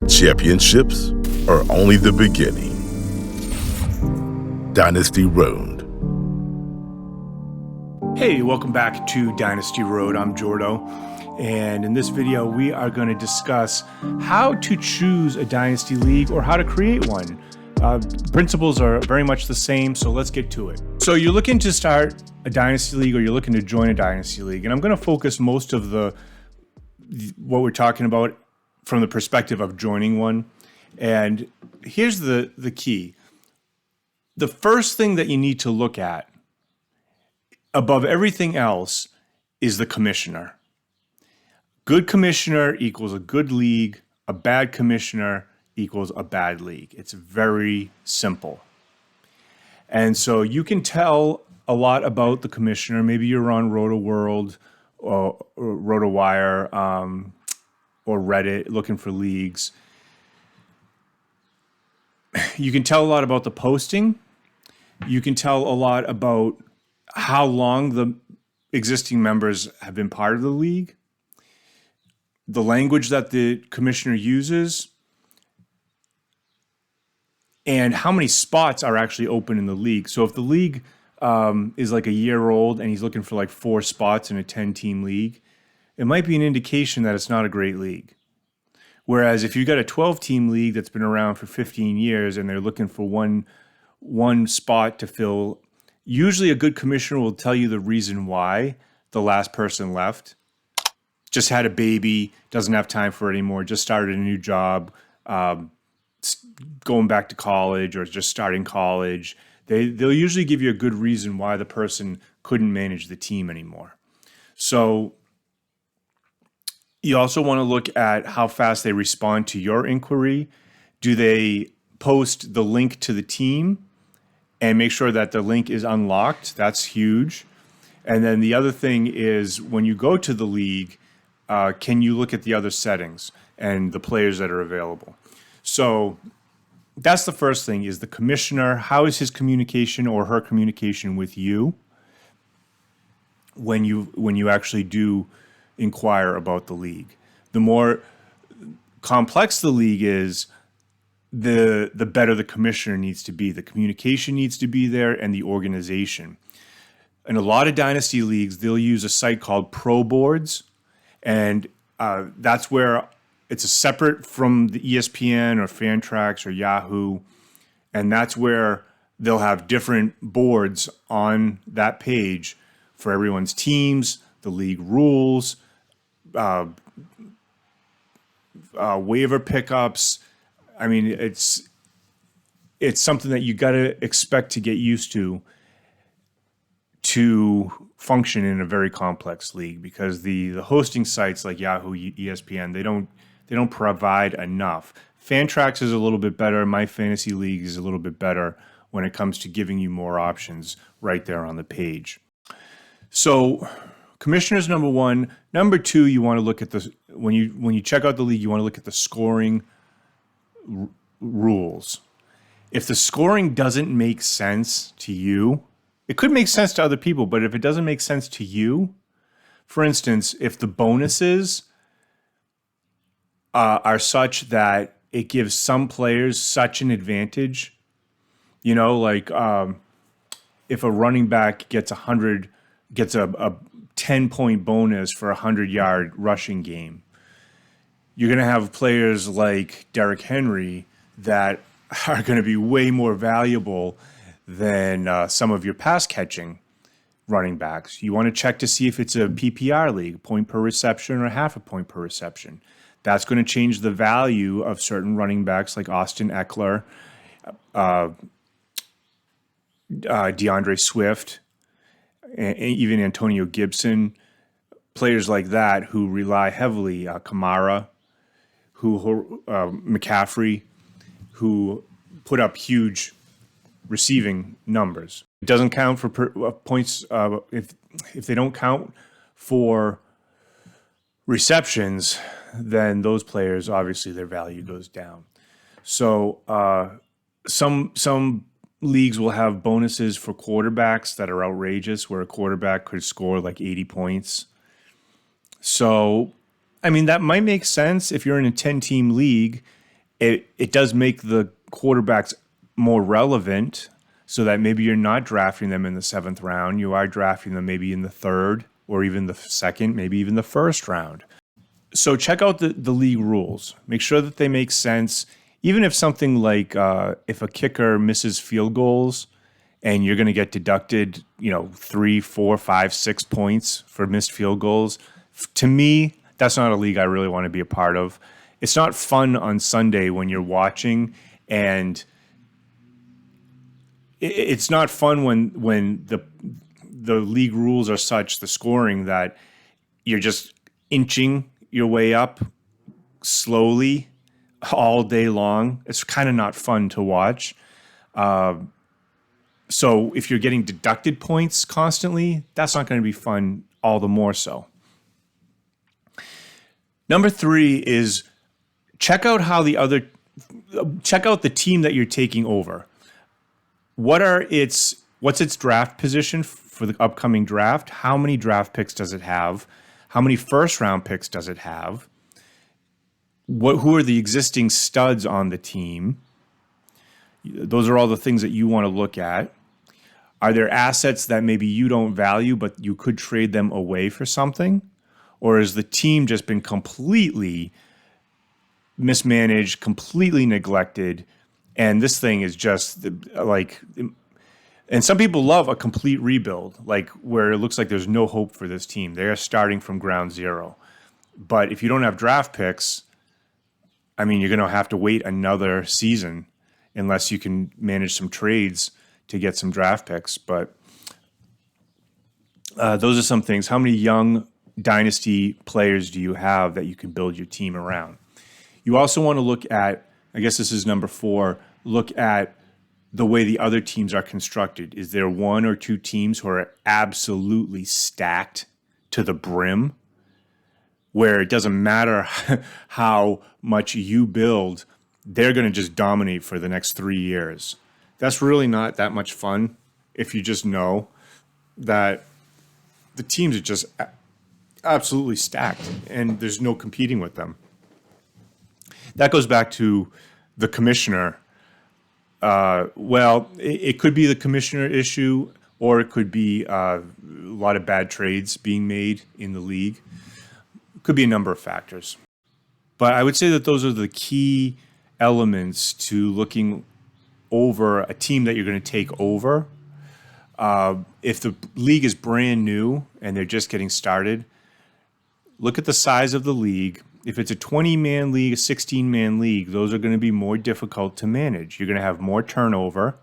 Championships are only the beginning. Dynasty Road. Hey, welcome back to Dynasty Road. I'm Jordo, and in this video we are going to discuss how to choose a Dynasty League or how to create one. Principles are very much the same, so let's get to it. So you're looking to start a Dynasty League or you're looking to join a Dynasty League, and I'm going to focus most of what we're talking about from the perspective of joining one. And here's the key. The first thing that you need to look at above everything else is the commissioner. Good commissioner equals a good league. A bad commissioner equals a bad league. It's very simple. And so you can tell a lot about the commissioner. Maybe you're on Roto World or RotoWire or Reddit looking for leagues. You can tell a lot about the posting. You can tell a lot about how long the existing members have been part of the league, the language that the commissioner uses, and how many spots are actually open in the league. So if the league is like a year old and he's looking for like 4 spots in a 10-team league, it might be an indication that it's not a great league. Whereas if you've got a 12-team league that's been around for 15 years and they're looking for one spot to fill, usually a good commissioner will tell you the reason why the last person left. Just had a baby, doesn't have time for it anymore, just started a new job, going back to college or just starting college. They'll usually give you a good reason why the person couldn't manage the team anymore. So you also want to look at how fast they respond to your inquiry. Do they post the link to the team and make sure that the link is unlocked? That's huge. And then the other thing is when you go to the league, can you look at the other settings and the players that are available? So that's the first thing, is the commissioner. How is his communication or her communication with you when you actually do inquire about the league? The more complex the league is, the better the commissioner needs to be. The communication needs to be there, and the organization. In a lot of Dynasty leagues, they'll use a site called Pro Boards, and that's where it's a separate from the ESPN or Fantrax or Yahoo, and that's where they'll have different boards on that page for everyone's teams, the league rules, waiver pickups. I mean, it's something that you got to expect to get used to function in a very complex league, because the hosting sites like Yahoo, ESPN, they don't provide enough. Fantrax is a little bit better. My Fantasy League is a little bit better when it comes to giving you more options right there on the page. So commissioner's number one. Number two, you want to look at the when you check out the league, you want to look at the scoring rules. If the scoring doesn't make sense to you, it could make sense to other people, but if it doesn't make sense to you, for instance, if the bonuses are such that it gives some players such an advantage, like if a running back gets a 10-point bonus for a 100-yard rushing game, you're going to have players like Derrick Henry that are going to be way more valuable than some of your pass-catching running backs. You want to check to see if it's a PPR league, point per reception or half a point per reception. That's going to change the value of certain running backs like Austin Eckler, DeAndre Swift, and even Antonio Gibson, players like that who rely heavily, Kamara, McCaffrey, who put up huge receiving numbers. It doesn't count for points. If they don't count for receptions, then those players, obviously their value goes down. So some leagues will have bonuses for quarterbacks that are outrageous, where a quarterback could score like 80 points. So, I mean, that might make sense if you're in a 10-team league It does make the quarterbacks more relevant, so that maybe you're not drafting them in the 7th round. You are drafting them maybe in the 3rd or even the 2nd, maybe even the 1st round. So check out the league rules. Make sure that they make sense. Even if something like if a kicker misses field goals and you're going to get deducted, 3, 4, 5, 6 points for missed field goals, to me, that's not a league I really want to be a part of. It's not fun on Sunday when you're watching, and it's not fun when the league rules are such, the scoring, that you're just inching your way up slowly all day long. It's kind of not fun to watch. So if you're getting deducted points constantly, that's not going to be fun all the more so. Number 3 is check out the team that you're taking over. What's its draft position for the upcoming draft? How many draft picks does it have? How many first round picks does it have? Who are the existing studs on the team? Those are all the things that you want to look at. Are there assets that maybe you don't value, but you could trade them away for something? Or has the team just been completely mismanaged, completely neglected, and this thing is just like... And some people love a complete rebuild, like where it looks like there's no hope for this team. They're starting from ground zero. But if you don't have draft picks, I mean, you're going to have to wait another season unless you can manage some trades to get some draft picks. But those are some things. How many young Dynasty players do you have that you can build your team around? You also want to look at, I guess this is number 4, look at the way the other teams are constructed. Is there 1 or 2 teams who are absolutely stacked to the brim, where it doesn't matter how much you build, they're going to just dominate for the next 3 years? That's really not that much fun if you just know that the teams are just absolutely stacked and there's no competing with them. That goes back to the commissioner. It could be the commissioner issue, or it could be a lot of bad trades being made in the league. It could be a number of factors. But I would say that those are the key elements to looking over a team that you're going to take over. If the league is brand new and they're just getting started, look at the size of the league. If it's a 20-man league, a 16-man league, those are going to be more difficult to manage. You're going to have more turnover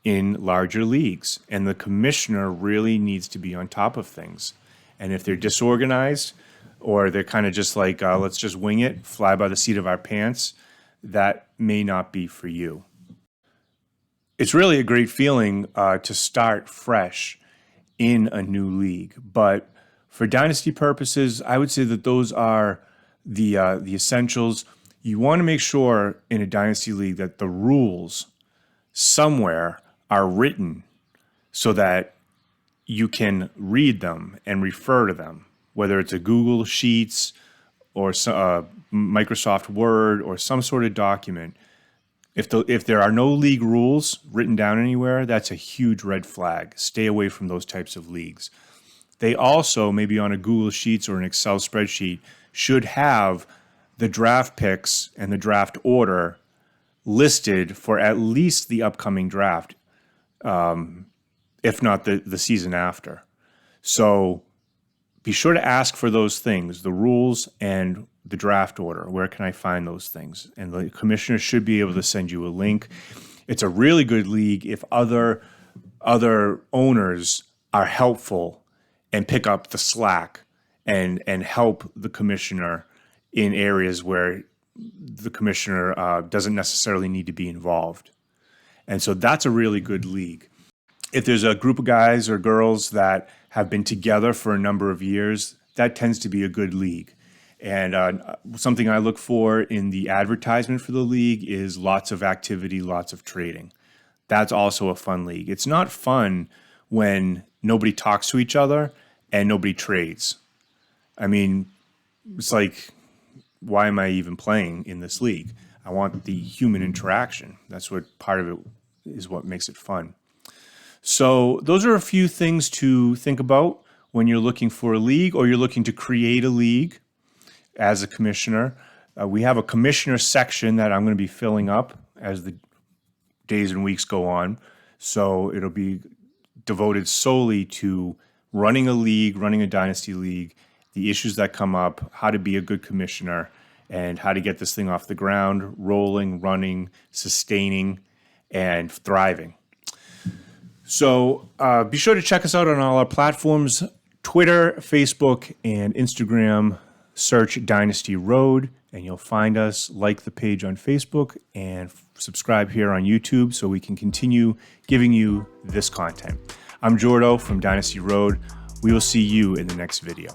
in larger leagues, and the commissioner really needs to be on top of things. And if they're disorganized, or they're kind of just like, let's just wing it, fly by the seat of our pants, that may not be for you. It's really a great feeling to start fresh in a new league, but for Dynasty purposes, I would say that those are the essentials. You want to make sure in a Dynasty league that the rules somewhere are written so that you can read them and refer to them, whether it's a Google Sheets or Microsoft Word or some sort of document. If there are no league rules written down anywhere, that's a huge red flag. Stay away from those types of leagues. They also, maybe on a Google Sheets or an Excel spreadsheet, should have the draft picks and the draft order listed for at least the upcoming draft, if not the season after. So be sure to ask for those things, the rules and the draft order. Where can I find those things? And the commissioner should be able to send you a link. It's a really good league if other owners are helpful and pick up the slack and help the commissioner in areas where the commissioner doesn't necessarily need to be involved. And so that's a really good league. If there's a group of guys or girls that have been together for a number of years, that tends to be a good league. And something I look for in the advertisement for the league is lots of activity, lots of trading. That's also a fun league. It's not fun when nobody talks to each other and nobody trades. I mean, it's like why am I even playing in this league? I want the human interaction. That's what part of it is, what makes it fun. So those are a few things to think about when you're looking for a league or you're looking to create a league as a commissioner. We have a commissioner section that I'm going to be filling up as the days and weeks go on. So it'll be devoted solely to running a league, running a dynasty league, the issues that come up, how to be a good commissioner, and how to get this thing off the ground, rolling, running, sustaining, and thriving. So be sure to check us out on all our platforms, Twitter, Facebook, and Instagram. Search Dynasty Road, and you'll find us. Like the page on Facebook and subscribe here on YouTube so we can continue giving you this content. I'm Jordo from Dynasty Road. We will see you in the next video.